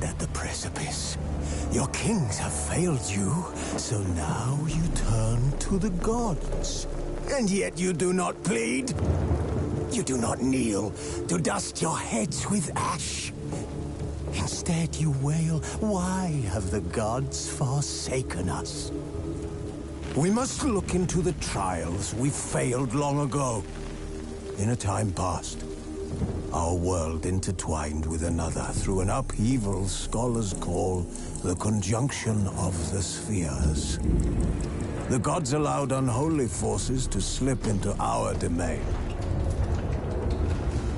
at the precipice. Your kings have failed you, so now you turn to the gods. And yet you do not plead. You do not kneel to dust your heads with ash. Instead you wail, why have the gods forsaken us? We must look into the trials we failed long ago. In a time past, our world intertwined with another through an upheaval scholars call the conjunction of the spheres. The gods allowed unholy forces to slip into our domain.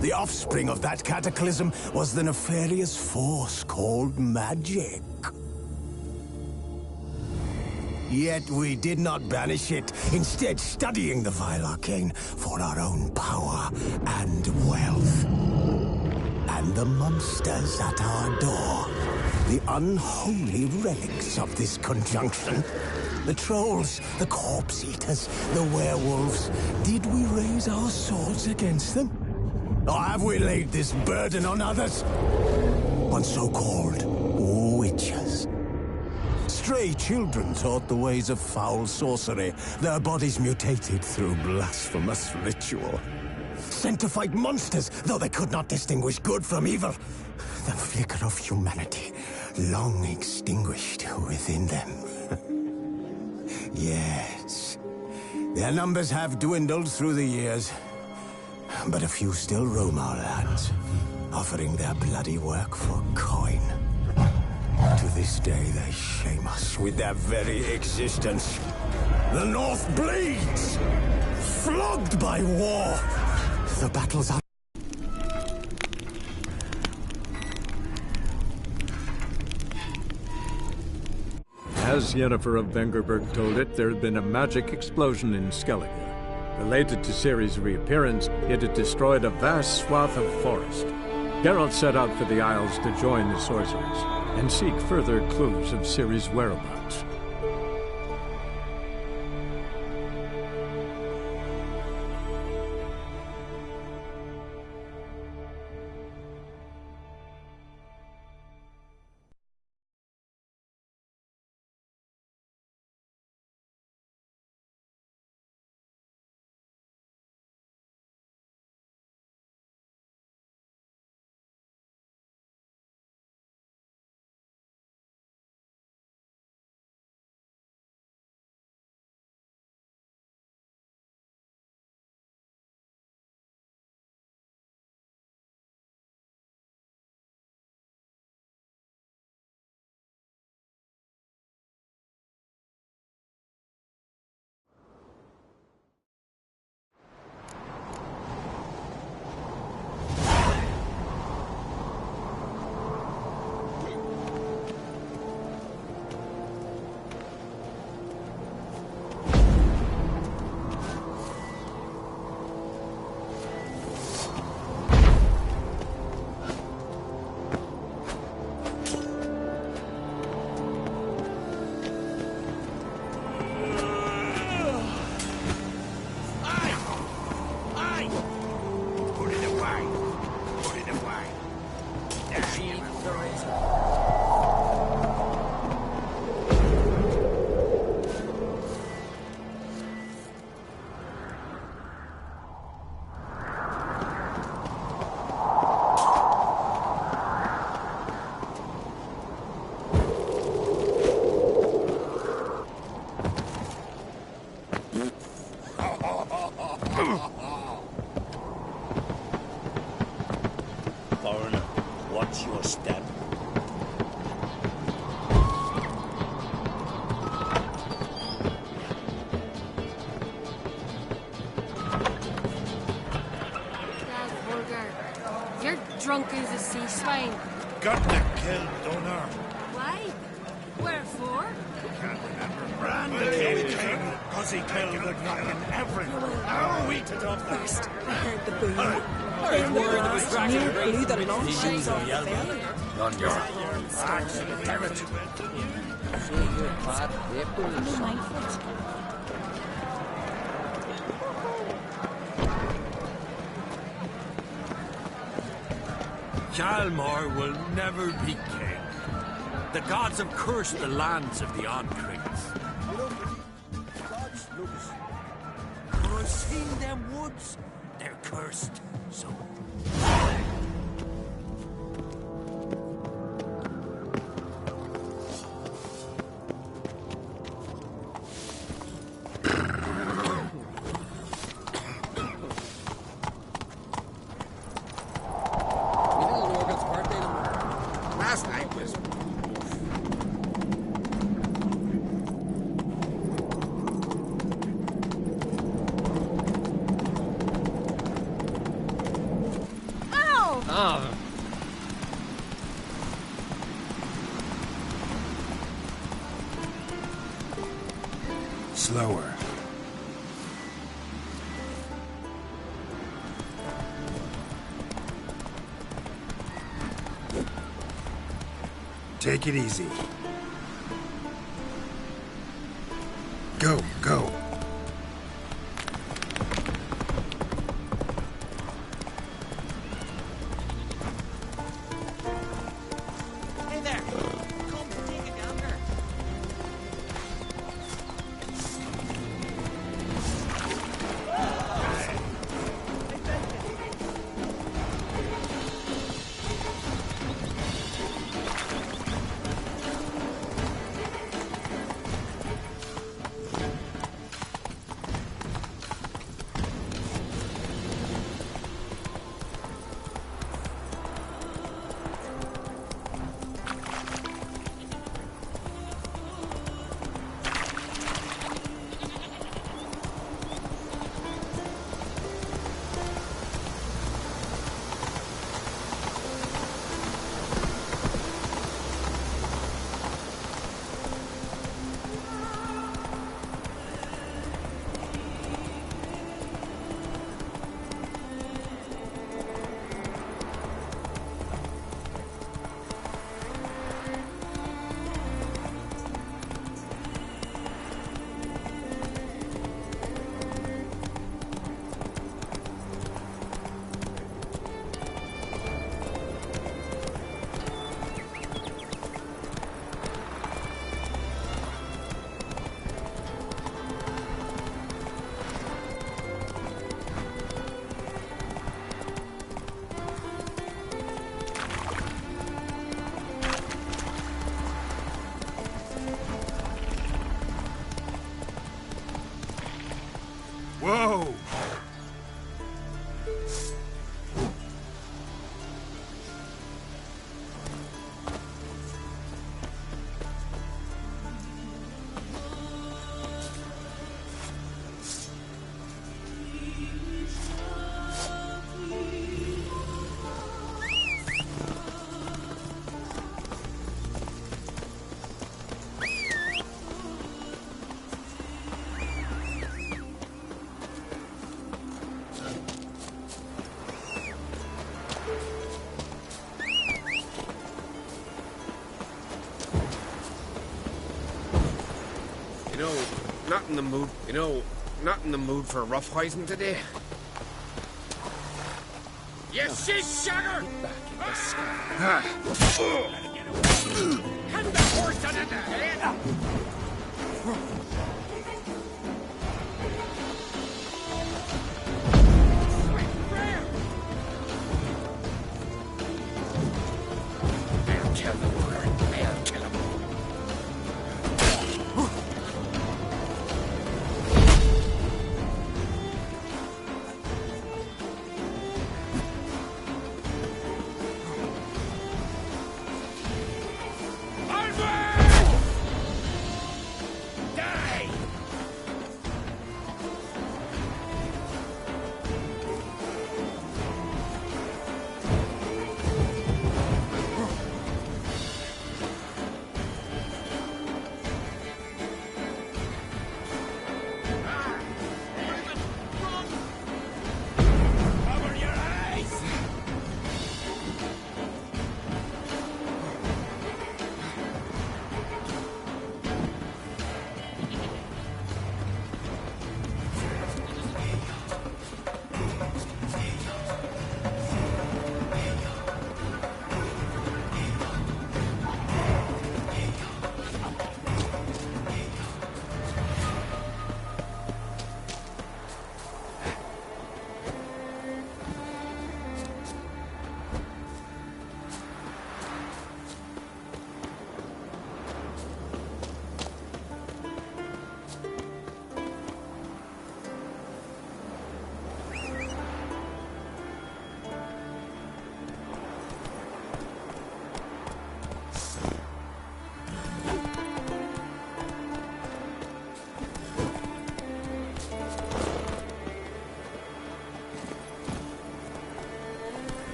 The offspring of that cataclysm was the nefarious force called magic. Yet we did not banish it, instead studying the vile arcane for our own power and wealth. And the monsters at our door, the unholy relics of this conjunction. The trolls, the corpse eaters, the werewolves. Did we raise our swords against them? Or have we laid this burden on others? On so-called witches. Stray children taught the ways of foul sorcery, their bodies mutated through blasphemous ritual. Sent to fight monsters, though they could not distinguish good from evil. The flicker of humanity, long extinguished within them. Yes, their numbers have dwindled through the years, but a few still roam our lands, offering their bloody work for coin. To this day, they shame us with their very existence. The North bleeds, flogged by war. The battles are... As Yennefer of Vengerberg told it, there had been a magic explosion in Skellige. Related to Ciri's reappearance, it had destroyed a vast swath of forest. Geralt set out for the Isles to join the sorcerers and seek further clues of Ciri's whereabouts. Foreigner, watch your step. You're drunk as a sea swine. Got to kill Donar. Why? Wherefore? Can't remember. Brand the king, cause he killed the dragon everywhere. How are we to do first? I heard the boom. Then the blast near blew the longships off the ferry. On your actual territory. No mindful. Hjalmar will never be king. The gods have cursed the lands of the Oddcrigs. But I've seen them woods. They're cursed, so... Last night was... Ow! Ah, Slower. Take it easy. Go, go. hey there. Come take it down there. Whoa! Not in the mood for roughhousing today. You shit sugar! Hand the horse under the head! I'll tell the word. I'll kill him. Die!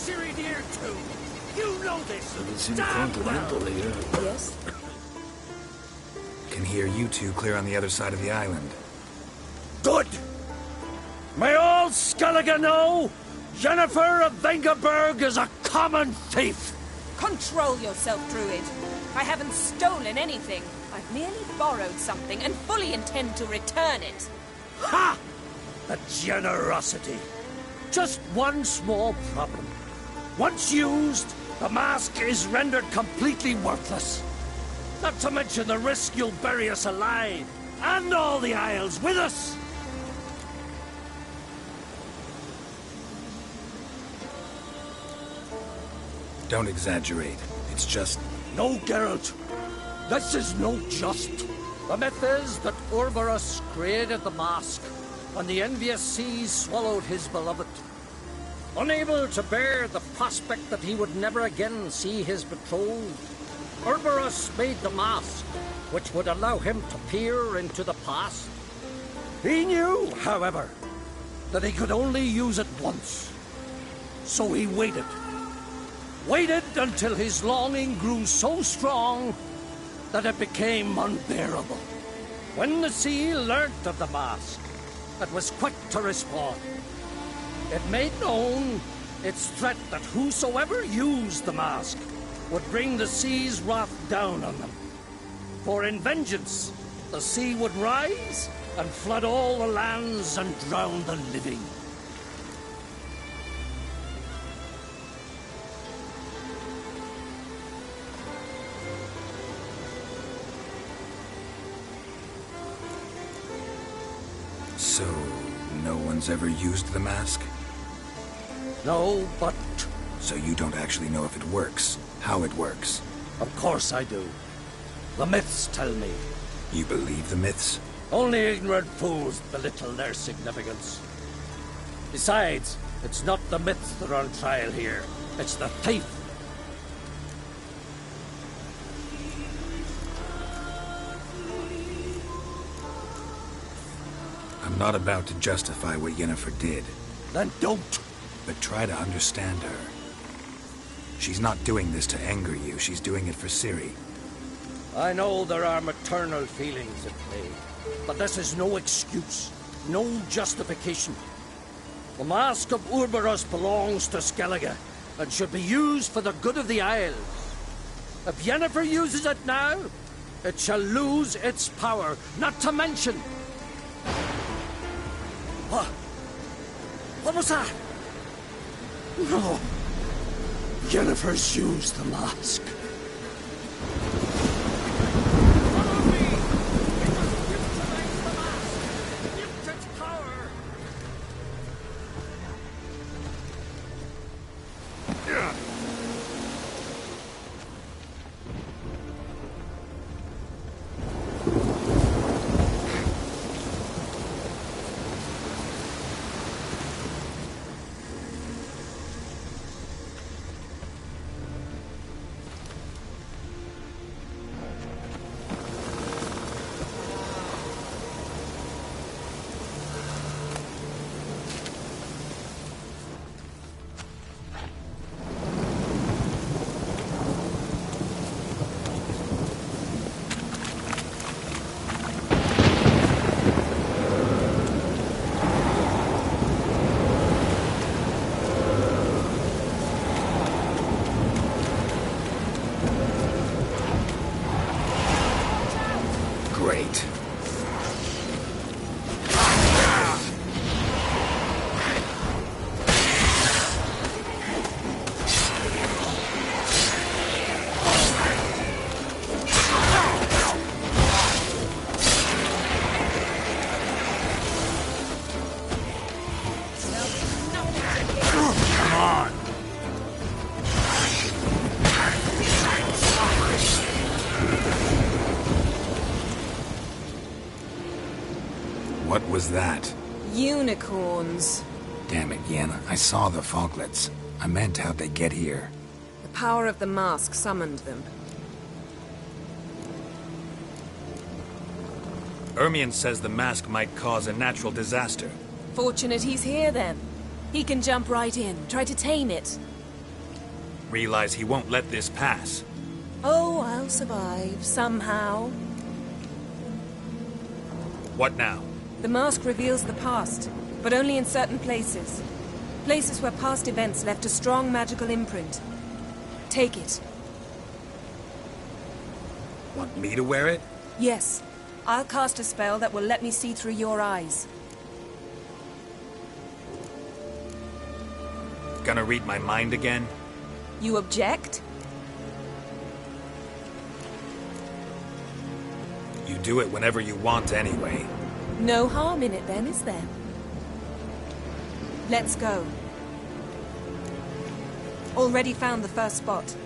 Ciri dear too. You know this. Damn Continental well. here. Yes? Can hear you two clear on the other side of the island. Good. May all Skellige know Yennefer of Vengerberg is a common thief. Control yourself, Druid. I haven't stolen anything. I've merely borrowed something and fully intend to return it. Ha! The generosity. Just one small problem. Once used, the mask is rendered completely worthless. Not to mention the risk you'll bury us alive, and all the Isles with us. Don't exaggerate. It's just... No, Geralt. This is no just. The myth is that Urberus created the mask, and the envious seas swallowed his beloved. Unable to bear the prospect that he would never again see his betrothed, Urberus made the mask, which would allow him to peer into the past. He knew, however, that he could only use it once. So he waited. Waited until his longing grew so strong that it became unbearable. When the sea learnt of the mask, it was quick to respond. It made known its threat that whosoever used the mask would bring the sea's wrath down on them. For in vengeance, the sea would rise and flood all the lands and drown the living. So, no one's ever used the mask? No, but So you don't actually know if it works, how it works. of course I do. The myths tell me. You believe the myths? Only ignorant fools belittle their significance. Besides, it's not the myths that are on trial here. It's the thief. I'm not about to justify what Yennefer did, Then don't. but try to understand her. She's not doing this to anger you, she's doing it for Ciri. I know there are maternal feelings at play, but this is no excuse, no justification. The Mask of Urberus belongs to Skellige, and should be used for the good of the Isles. If Yennefer uses it now, it shall lose its power, not to mention... What was that? No. Yennefer's used the mask. Follow me! We must utilize the mask! Use its power! Great. What was that? Unicorns. Damn it, Yen. I saw the Falklets. I meant how'd they get here? The power of the mask summoned them. Ermion says the mask might cause a natural disaster. Fortunate he's here then. He can jump right in, try to tame it. Realize he won't let this pass. Oh, I'll survive, somehow. What now? The mask reveals the past, but only in certain places. Places where past events left a strong magical imprint. Take it. Want me to wear it? Yes. I'll cast a spell that will let me see through your eyes. Gonna read my mind again? You object? You do it whenever you want anyway. No harm in it then, is there? Let's go. Already found the first spot.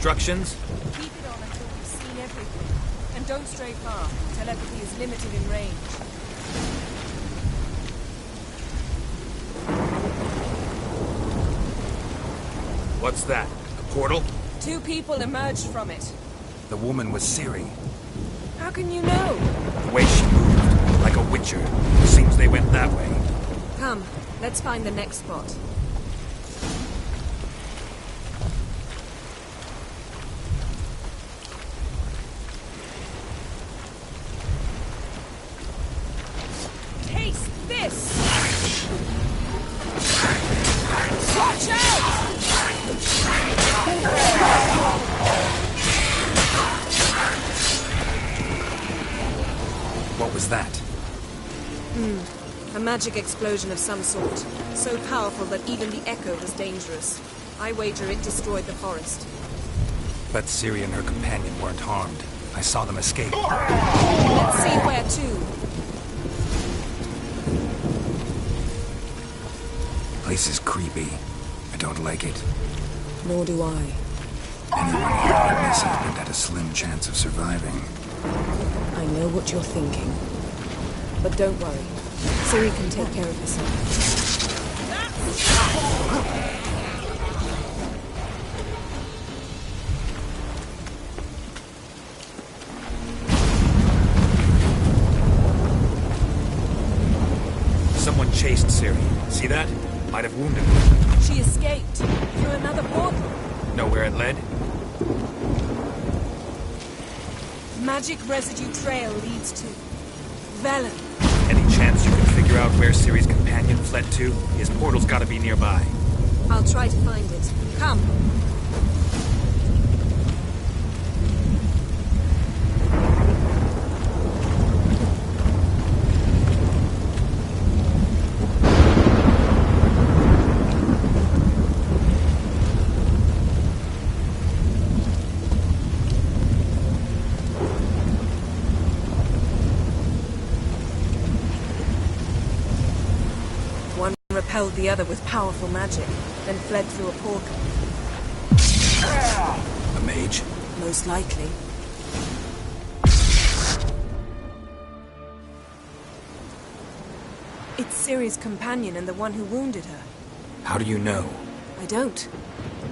Instructions? Keep it on until we've seen everything. And don't stray far. Telepathy is limited in range. What's that? A portal? 2 people emerged from it. The woman was Ciri. How can you know? The way she moved, like a witcher. Seems they went that way. Come, let's find the next spot. What was that? A magic explosion of some sort. So powerful that even the echo was dangerous. I wager it destroyed the forest. But Ciri and her companion weren't harmed. I saw them escape. Let's see where to. Place is creepy. I don't like it. Nor do I. Anyone here in this happened had a slim chance of surviving. I know what you're thinking. But don't worry. Ciri can take care of herself. Someone chased Ciri. See that? Might have wounded her. She escaped through another portal. Know where it led? Magic residue trail leads to Velen. Any chance you can figure out where Ciri's companion fled to? His portal's gotta be nearby. I'll try to find it. Come. repelled the other with powerful magic, then fled through a portal. A mage? Most likely. It's Ciri's companion and the one who wounded her. How do you know? I don't.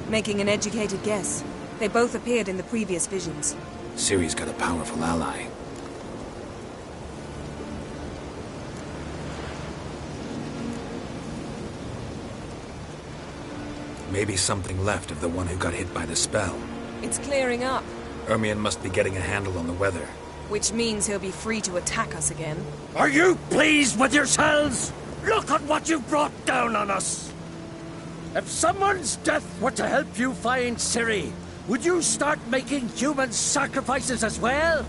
Making an educated guess. They both appeared in the previous visions. Ciri's got a powerful ally. Maybe something left of the one who got hit by the spell. It's clearing up. Ermion must be getting a handle on the weather. Which means he'll be free to attack us again. Are you pleased with yourselves? Look at what you've brought down on us! If someone's death were to help you find Ciri, would you start making human sacrifices as well?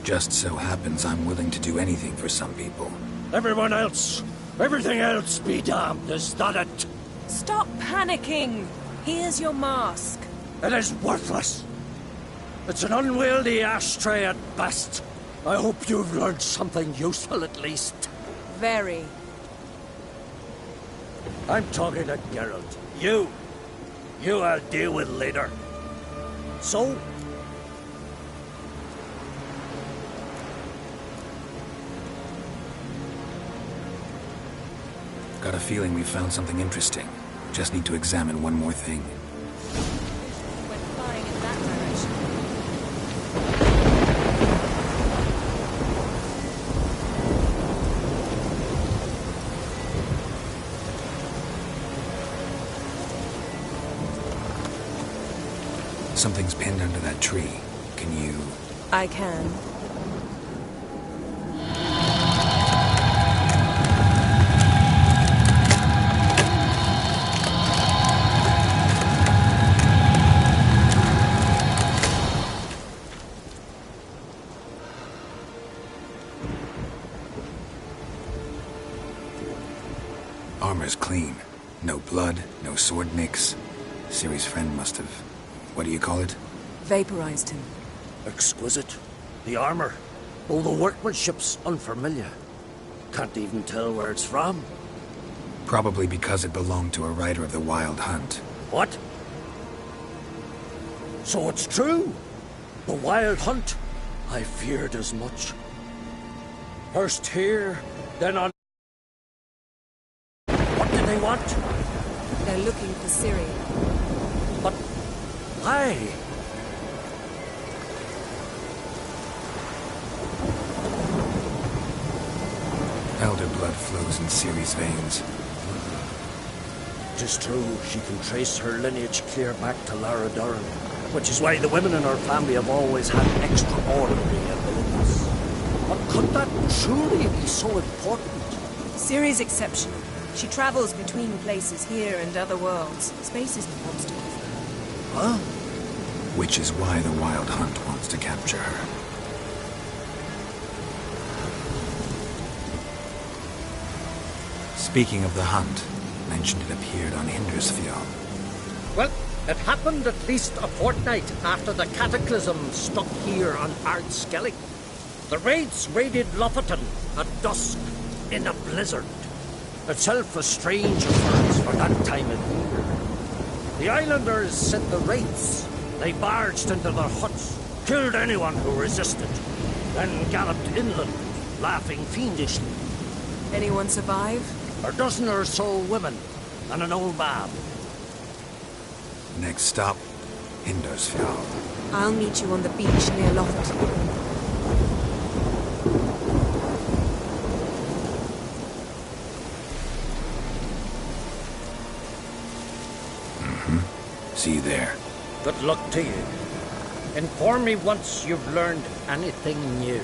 Just so happens I'm willing to do anything for some people. Everyone else, everything else be damned, is that it? Stop panicking! Here's your mask. It is worthless. It's an unwieldy ashtray at best. I hope you've learned something useful at least. Very. I'm talking to Geralt. You I'll deal with later. So? Got a feeling we found something interesting. Just need to examine one more thing. Went flying in that direction. Something's pinned under that tree. Can you... I can. Armor's clean. No blood, no sword nicks. Ciri's friend must have... what do you call it? Vaporized him. Exquisite. The armor. Oh, the workmanship's unfamiliar. Can't even tell where it's from. Probably because it belonged to a rider of the Wild Hunt. What? So it's true? The Wild Hunt? I feared as much. First here, then on... What do they want? They're looking for Ciri. But... why? Elder blood flows in Ciri's veins. It is true, she can trace her lineage clear back to Lara Durran, which is why the women in her family have always had extraordinary abilities. But could that truly be so important? Ciri's exceptional. She travels between places here and other worlds. Space isn't an obstacle for her. Huh? Which is why the Wild Hunt wants to capture her. Speaking of the hunt, mentioned it appeared on Hindersfjall. Well, it happened at least a fortnight after the cataclysm struck here on Ardskellig. The raids raided Lofoten at dusk in a blizzard. Itself a strange occurrence for that time of year. The islanders sent the wraiths. They barged into their huts, killed anyone who resisted, then galloped inland, laughing fiendishly. Anyone survive? A dozen or so women, and an old man. Next stop, Hindersfjall. I'll meet you on the beach near Lofoten. See you there. Good luck to you. Inform me once you've learned anything new.